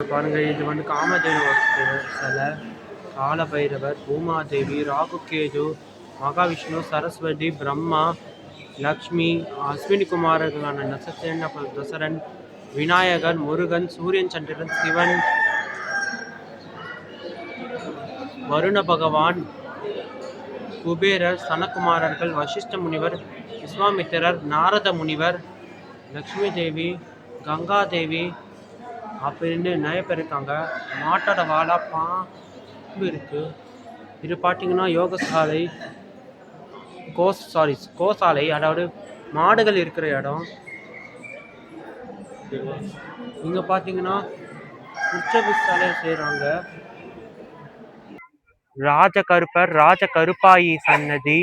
பாருங்க, இது வந்து காமதேனு சிலை, காலபைரவர், பூமாதேவி, ராகுகேது, மகாவிஷ்ணு, சரஸ்வதி, பிரம்மா, லக்ஷ்மி, அஸ்வினி குமாரர்களான நட்சத்திரன், அப்புறம் தசரன், விநாயகர், முருகன், சூரியன், சந்திரன், சிவன், வருண பகவான், குபேரர், சனகுமாரர்கள், வசிஷ்ட முனிவர், விஸ்வாமித்திரர், நாரத முனிவர், லக்ஷ்மி தேவி, கங்கா தேவி அப்படின்னு நிறைய பேர் இருக்காங்க. மாட்டோட வாழா பாம்பு இருக்கு. இது பார்த்தீங்கன்னா யோகசாலை, கோசாலை, அதாவது மாடுகள் இருக்கிற இடம். இங்க பார்த்தீங்கன்னா உற்சவசாலை செய்கிறாங்க. ராஜகருப்பர், ராஜகருப்பாயி சன்னதி,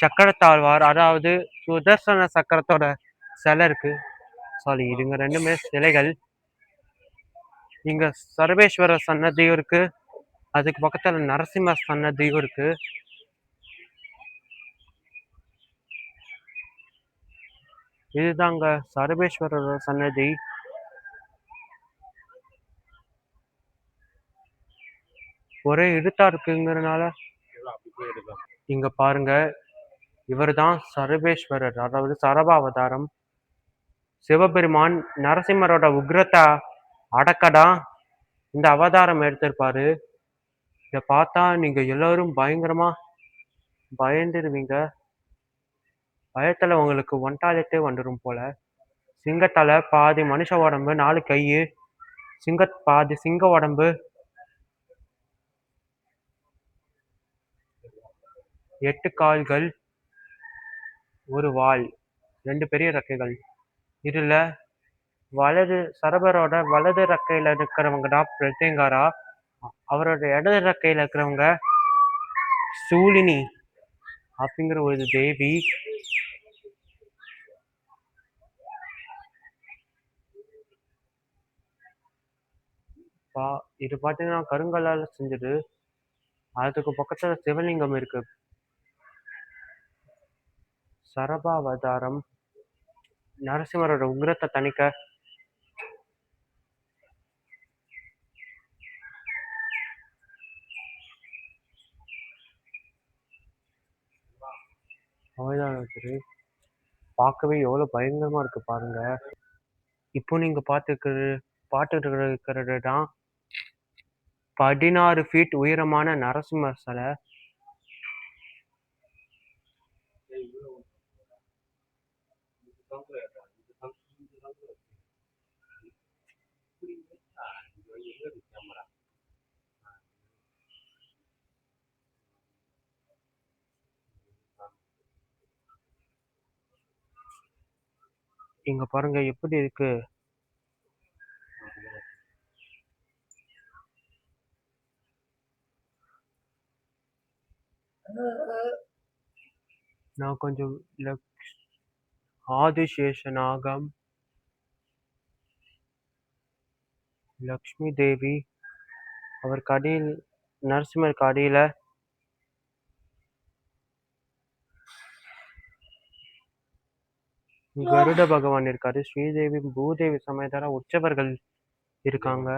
சக்கரத்தாழ்வார், அதாவது சுதர்சன சக்கரத்தோட சிலை இருக்கு. இதுங்க ரெண்டுமே சிலைகள். இங்க சர்வேஸ்வரர் சன்னதியும் இருக்கு, அதுக்கு பக்கத்துல நரசிம்ம சன்னதியும் இருக்கு. இதுதாங்க சர்வேஸ்வரர் சன்னதி. ஒரே இருட்டா இருக்குங்கிறதுனால இங்க பாருங்க, இவர் தான் சர்வேஸ்வரர், அதாவது சரபாவதாரம். சிவபெருமான் நரசிம்மரோட உக்ரத்தை அடக்கதான் இந்த அவதாரம் எடுத்திருப்பாரு. இதை பார்த்தா நீங்க எல்லாரும் பயங்கரமா பயந்துருவீங்க. பயத்துல உங்களுக்கு ஒன்டாலிட்டே வந்துடும் போல. சிங்கத்தலை, பாதி மனுஷ உடம்பு, 4 கை, பாதி சிங்க உடம்பு, 8 கால்கள், 1 வால், 2 பெரிய ரெக்கைகள். இதுல சரபரோட வலது ரெக்கையில இருக்கிறவங்க தான் பிரத்யங்காரா, அவரோட இடது ரெக்கையில இருக்கிறவங்க சூலினி அப்படிங்கிற ஒரு தேவி. இது பார்த்தீங்கன்னா கருங்கல்லால செஞ்சது. அதுக்கு பக்கத்துல சிவலிங்கம் இருக்கு. சரபாவதாரம் நரசிம்மரோட உக்ரத்தை தணிக்க. பார்க்கவே எவ்வளவு பயங்கரமா இருக்கு பாருங்க. இப்போ நீங்க பார்த்துட்டு இருக்கிறது தான் 16 ஃபீட் உயரமான நரசிம்மர் சிலை. இங்க பாருங்க எப்படி இருக்கு. நான் கொஞ்சம் ஆதிசேஷநாகம், லக்ஷ்மி தேவி, அவர் கடியில் நரசிம்மர் கடியில கருட பகவான் இருக்காரு. ஸ்ரீதேவி, பூதேவி சமேதரா உற்சவர்கள் இருக்காங்க.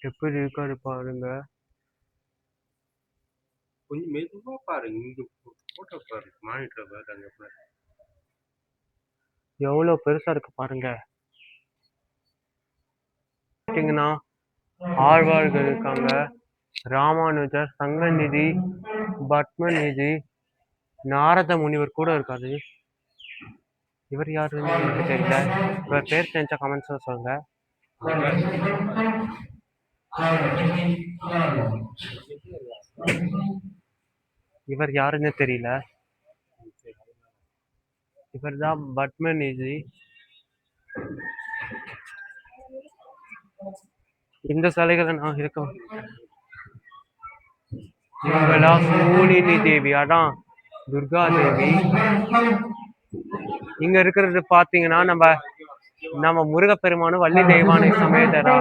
எப்படி இருக்காரு பாருங்க. கொஞ்சம் மெதுவா பாருங்க. இங்க போட்டோ பாருங்க, மானிட்டர் பாருங்க, எவ்வளவு பெருசா இருக்கு பாருங்க. பார்த்தீங்கன்னா ஆழ்வார்கள் இருக்காங்க, ராமானுஜர், சங்கநிதி, பத்மநிதி, நாரத முனிவர் கூட இருக்காரு. இவர் யாருன்னு எனக்கு தெரியல. இவர் பேர் தெரிஞ்ச கமெண்ட்ஸ்ல சொல்லுங்க. இவர் யாருன்னு தெரியல. இவர் தான் பத்மநிதி. இந்த சிலைகளை நான் இருக்கோம். இவங்களா சூலினி தேவி, அதான் துர்கா தேவி. இங்க இருக்கிறது பாத்தீங்கன்னா நம்ம முருகப்பெருமானும் வள்ளி தெய்வானை சமேதரா.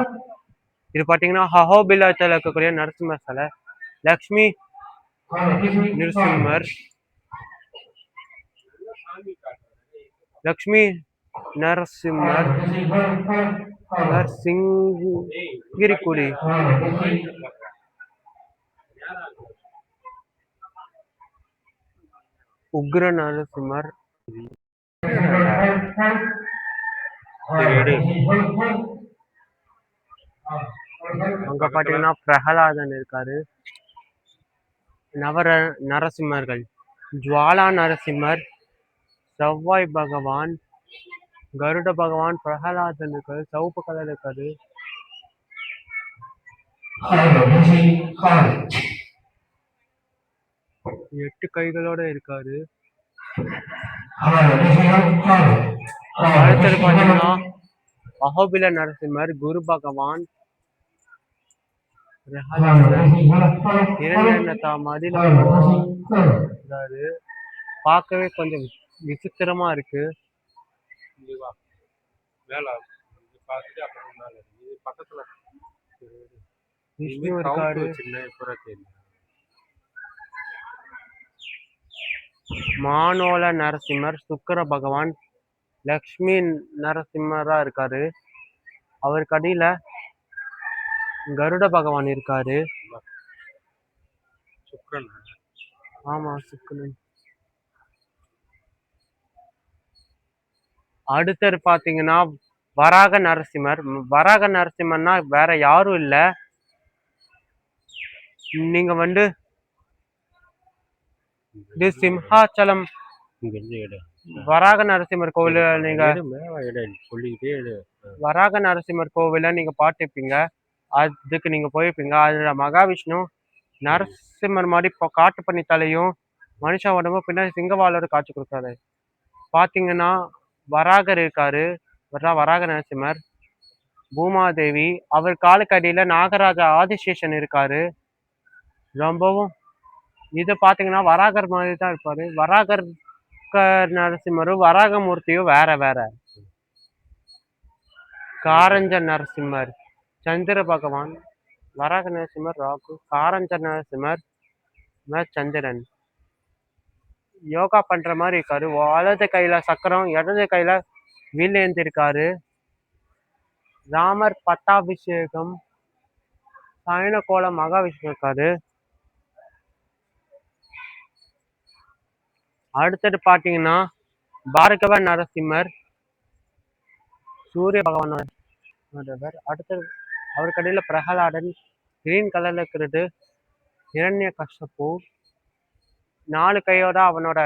இது பாத்தீங்கன்னா அஹோபிலத்துல இருக்கக்கூடிய நரசிம்மர் சிலை. லக்ஷ்மி நிருசிம்மர், லக்ஷ்மி நரசிம்மர், நரசிங்கிரிக்குடி, உக்ர நரசிம்மர். அங்க பாத்தீங்கன்னா பிரகலாதன் இருக்காரு. நரசிம்மர்கள் ஜுவாலா நரசிம்மர், செவ்வாய் பகவான், கருட பகவான், பிரகலாதன் இருக்காரு, சிவப்பு கலர் இருக்காரு. 8 கைகளோட இருக்காரு. அடுத்தது பாத்தீங்கன்னா அஹோபில நரசிம்மர், குரு பகவான், பார்க்கவே கொஞ்சம் விசித்திரமா இருக்கு. விஷ்ணு இருக்காரு, மானோல நரசிம்மர், சுக்கர பகவான், லக்ஷ்மி நரசிம்மரா இருக்காரு. அவருக்கு அடியில கருட பகவான் இருக்காரு. ஆமா, சுக்கரன். அடுத்தது பாத்தீங்கன்னா வராக நரசிம்மர். வராக நரசிம்மர்னா வேற யாரும் இல்ல, நீங்க வந்து சிம்ஹாச்சலம் வராக நரசிம்மர் கோவில், நீங்க வராக நரசிம்மர் கோவில நீங்க பார்த்திருப்பீங்க, அதுக்கு நீங்க போயிருப்பீங்க. அதுல மகாவிஷ்ணு நரசிம்மர் மாதிரி காட்டு பண்ணி தலையும் மனுஷ உடம்பு பின்னாடி சிங்கவாலோட காட்சி கொடுத்தாரு. பாத்தீங்கன்னா வராகர் இருக்காரு, வராக நரசிம்மர். பூமாதேவி, அவர் காலுக்கு அடியில நாகராஜா ஆதிசேஷன் இருக்காரு. ரொம்பவும் இது பாத்தீங்கன்னா வராகர் மாதிரி தான் இருப்பாரு. வராகர் நரசிம்மரும் வராகமூர்த்தியும் வேற வேற. காரஞ்ச நரசிம்மர் சந்திர பகவான், வராக நரசிம்மர் ராகு, காரஞ்ச நரசிம்மர் சந்திரன். யோகா பண்ற மாதிரி இருக்காரு. வலது கையில சக்கரம், இடது கையில வில் ஏந்திருக்காரு. ராமர் பட்டாபிஷேகம், சயன கோலம் மகாவிஷ்ணு இருக்காரு. அடுத்தது பாத்தீங்கன்னா பார்கவ நரசிம்மர், சூரிய பகவான். அடுத்தது அவருக்கு அடியில பிரகலாதன், கிரீன் கலர்ல இருக்கிறது இரண்ய கஷ்யபு. 4 கையோட அவனோட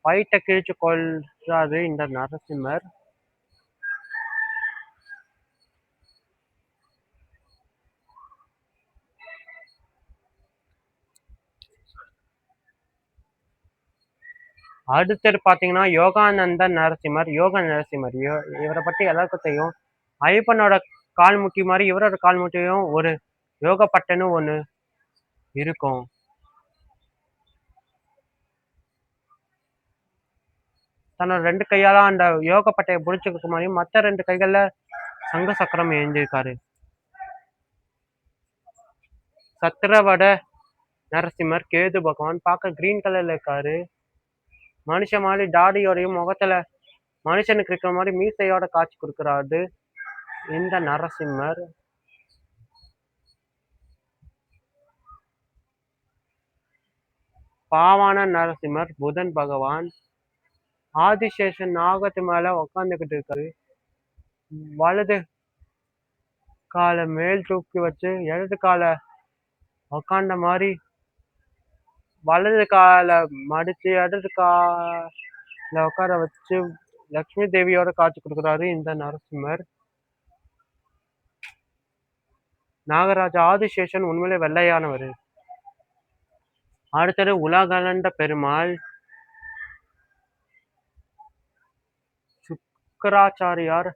வயிற்றை கிழிச்சு கொள்றாரு இந்த நரசிம்மர். அடுத்தது பாத்தீங்கன்னா யோகானந்த நரசிம்மர், யோக நரசிம்மர். இவரை பத்தி எல்லாருக்கும் தெரியும். ஐயப்பனோட கால் முட்டி மாதிரி இவரோட கால் முட்டியும் ஒரு யோக பட்டன்னு ஒண்ணு இருக்கும். தன்னோட 2 கையால அந்த யோக பட்டையை புடிச்சுக்க மாதிரியும் மற்ற 2 கைகள்ல சங்க சக்கரம் ஏந்திருக்காரு. சத்திரவட நரசிம்மர், கேது பகவான், பார்க்க கிரீன் கலர்ல இருக்காரு. மனுஷ மாதிரி தாடியோடையும் முகத்துல மனுஷனுக்கு இருக்கிற மாதிரி மீசையோட காட்சி கொடுக்கிறாரு இந்த நரசிம்மர். பாவான நரசிம்மர், புதன் பகவான். ஆதிசேஷன் நாகத்து மேல உக்காந்துக்கிட்டு இருக்காரு. வலது காலை மேல் தூக்கி வச்சு இடது காலை உக்காண்ட மாதிரி வலது காலை மடிச்சு இடது கால உட்கார வச்சு லக்ஷ்மி தேவியோட காட்சி கொடுக்குறாரு இந்த நரசிம்மர். நாகராஜா ஆதிசேஷன் உண்மையிலே வெள்ளையானவர். அடுத்தது உலகளந்த பெருமாள், சுக்கராச்சாரியார்,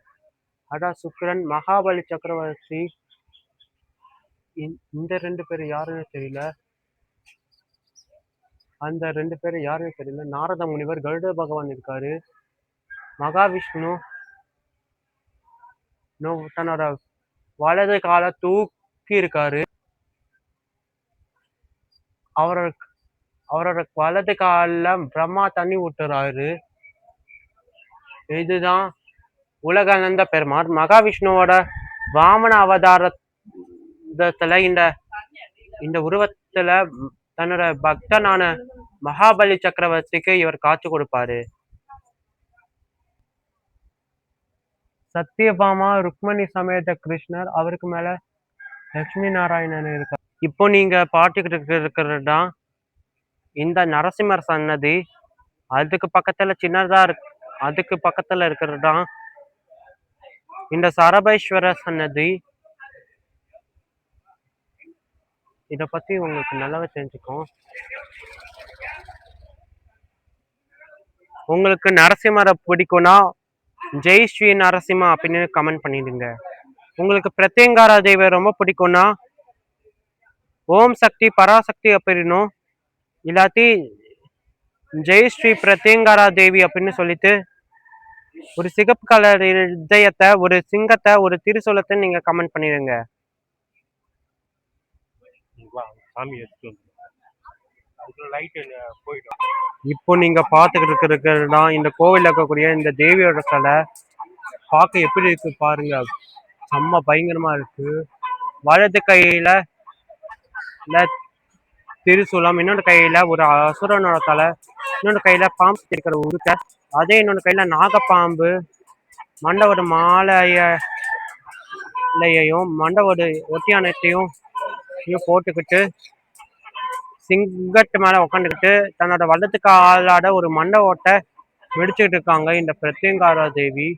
சுக்கிரன், மகாபலி சக்கரவர்த்தி. இந்த 2 பேர் யாருன்னு தெரியல, அந்த 2 பேர் யாருன்னு தெரியல. நாரத முனிவர், கருட பகவான் இருக்காரு. மகாவிஷ்ணு தன்னோட வலது கால தூக்கி இருக்காரு. அவரோட அவரோட வலது கால்ல பிரம்மா தண்ணி ஊட்டுறாரு. இதுதான் உலகளந்த பெருமாள். மகாவிஷ்ணுவோட வாமன அவதாரத்துல இந்த உருவத்துல தன்னோட பக்தனான மகாபலி சக்கரவர்த்திக்கு இவர் காட்சி கொடுப்பாரு. சத்யபாமா ருக்மணி சமேத கிருஷ்ணர், அவருக்கு மேல லட்சுமி நாராயணன் இருக்கார். இப்போ நீங்க பாத்துக்கிட்டு இருக்கிறதுதான் இந்த நரசிம்மர் சன்னதி. அதுக்கு பக்கத்துல சின்னதா அதுக்கு பக்கத்துல இருக்கிறது தான் இந்த சரபேஸ்வர சன்னதி. இத பத்தி உங்களுக்கு நல்லாவே தெரிஞ்சுக்கும். உங்களுக்கு நரசிம்மரை பிடிக்கும்னா ஜெய் ஸ்ரீ நரசிம்மா அப்படின்னு கமெண்ட் பண்ணிடுங்க. உங்களுக்கு பிரத்யங்காரா தேவி ரொம்ப பிடிக்கும்னா ஓம் சக்தி பராசக்தி அப்படின்னும் இல்லாட்டி ஜெய் ஸ்ரீ பிரத்யங்காரா தேவி அப்படின்னு சொல்லிட்டு ஒரு சிகப்பு கலர் இதயத்தை, ஒரு சிங்கத்தை, ஒரு திருசூலத்தை நீங்க கமெண்ட் பண்ணிடுங்க. இப்போ நீங்க பாத்துக்கிட்டு இருக்கிறது இந்த கோவில்ல இருக்கக்கூடிய இந்த தேவியோட சிலை. பார்க்க எப்படி இருக்கு பாருங்க, செம்ம பயங்கரமா இருக்கு. வலது கையில திருசூலம், இன்னொரு கையில ஒரு அசுரனோட தலை, இன்னொரு கையில பாம்பு இருக்கிற உருக்க, அதே இன்னொரு கையில நாகப்பாம்பு மண்டவோட மாலையையும் மண்டவோட ஒட்டியானத்தையும் போட்டுக்கிட்டு சிங்கத்து மேல உக்காந்துக்கிட்டு தன்னோட வலது காலாட ஒரு மண்ட ஓட்டை வெடிச்சுக்கிட்டு இருக்காங்க இந்த பிரத்யங்காரா தேவி.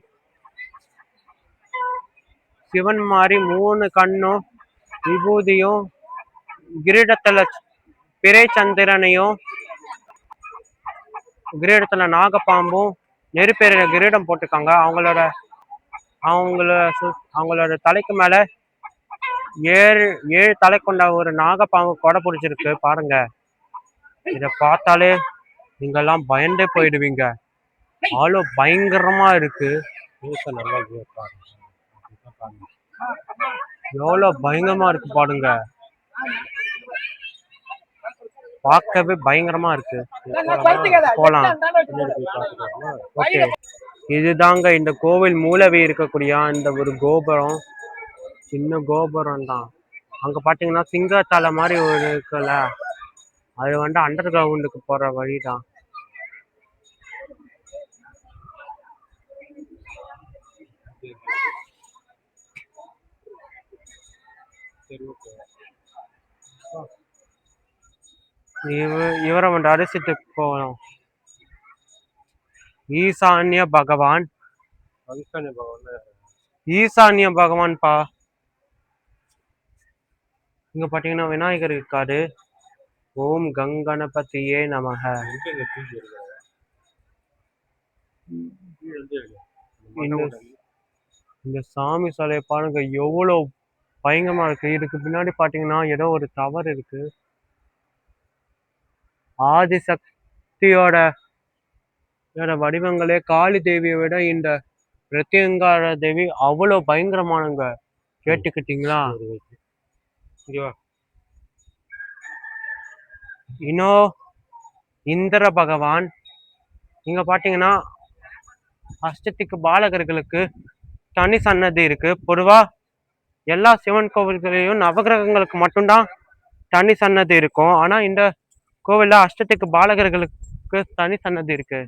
சிவன் மாதிரி 3 கண்ணும் விபூதியும் கிரீடத்துல பிறை சந்திரனையும் கிரீடத்துல நாகப்பாம்பும் நெருப்பேற கிரீடம் போட்டிருக்காங்க. அவங்களோட தலைக்கு மேல 7 தலை கொண்ட ஒரு நாகப்பாம்பு கொடை பிடிச்சிருக்கு பாருங்க. இத பார்த்தாலே நீங்கெல்லாம் பயந்தே போயிடுவீங்க. அவ்வளோ பயங்கரமா இருக்கு. எவ்வளோ பயங்கரமா இருக்கு பாருங்க, பார்க்கவே பயங்கரமா இருக்கு. போலாம். ஓகே, இதுதாங்க இந்த கோவில் மூலவே இருக்கக்கூடிய இந்த ஒரு கோபுரம். சின்ன கோபுரம் தான். அங்க பாத்தீங்கன்னா சிங்கத்தலை மாதிரி ஒரு இருக்குல்ல, அது அண்டர் கிரவுண்டுக்கு போற வழிதான். இவரை அரிசித்துக்கு போகணும். ஈசான்ய பகவான் பா. இங்க பாத்தீங்கன்னா விநாயகர் இருக்காரு. ஓம் கங்கணபதியே நமக. இந்த சாமி சிலையை பாருங்க, எவ்வளவு பயங்கரமா இருக்கு. இதுக்கு பின்னாடி பாத்தீங்கன்னா ஏதோ ஒரு டவர் இருக்கு. ஆதிசக்தியோட வடிவங்களே காளி தேவியை விட இந்த பிரத்யங்கார தேவி அவ்வளவு பயங்கரமானங்க. கேட்டுக்கிட்டீங்களா? இன்னும் இந்திர பகவான். இங்க பாத்தீங்கன்னா அஷ்டதிக்கு பாலகர்களுக்கு தனி சன்னதி இருக்கு. பொதுவா எல்லா சிவன் கோவில்களையும் நவகிரகங்களுக்கு மட்டும்தான் தனி சன்னதி இருக்கும். ஆனா இந்த கோவில்ல அஷ்டதிக்கு பாலகர்களுக்கு தனி சன்னதி இருக்கு.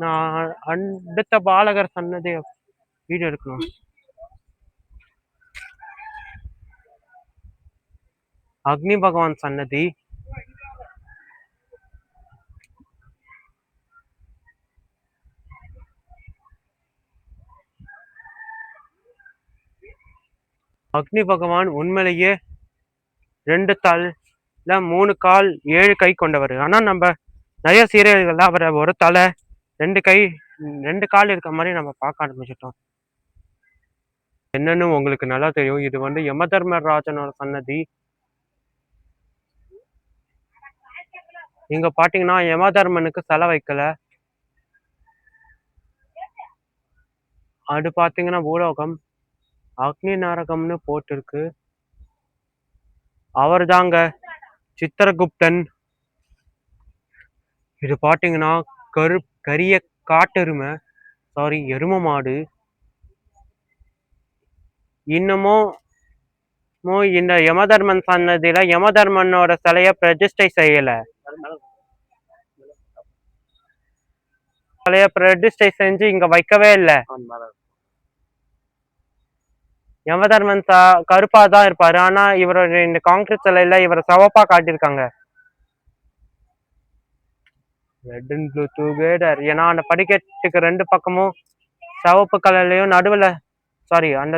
நான் அடுத்த பாலகர் சன்னதி வீடியோ எடுக்கணும். அக்னி பகவான் சன்னதி. அக்னி பகவான் உண்மையிலேயே 2 தலை 3 கால் 7 கை கொண்டவர். ஆனா நம்ம நிறைய சீரியல்கள்ல அவரை ஒரு தலை 2 கை 2 கால் இருக்க மாதிரி நம்ம பார்க்க ஆரம்பிச்சிட்டோம். என்னன்னு உங்களுக்கு நல்லா தெரியும். இது யம தர்மராஜனோட சன்னதி. இங்க பாத்தீங்கன்னா யம தர்மனுக்கு சிலை வைக்கல. அது பாத்தீங்கன்னா பூலோகம். அக்னி நரகம்னு போட்டிருக்கு. அவர் தாங்க சித்திரகுப்தன். இது பாத்தீங்கன்னா கரிய காட்டெருமை, சாரி எரும மாடு. இன்னமும் இந்த யமதர்மன் சன்னதியில யமதர்மனோட சிலைய பிரதிஷ்டை செய்யல. சிலைய பிரதிஷ்டை செஞ்சு இங்க வைக்கவே இல்லை. யமதர்மன் கருப்பா தான் இருப்பாரு. ஆனா இவரோட இந்த காங்கிரீட் சிலையில இவரை சிவப்பா காட்டியிருக்காங்க. Red and blue together. ஏன்னா அந்த படிக்கட்டுக்கு ரெண்டு பக்கமும் சிவப்பு கலர்லயும் நடுவுல சாரி அந்த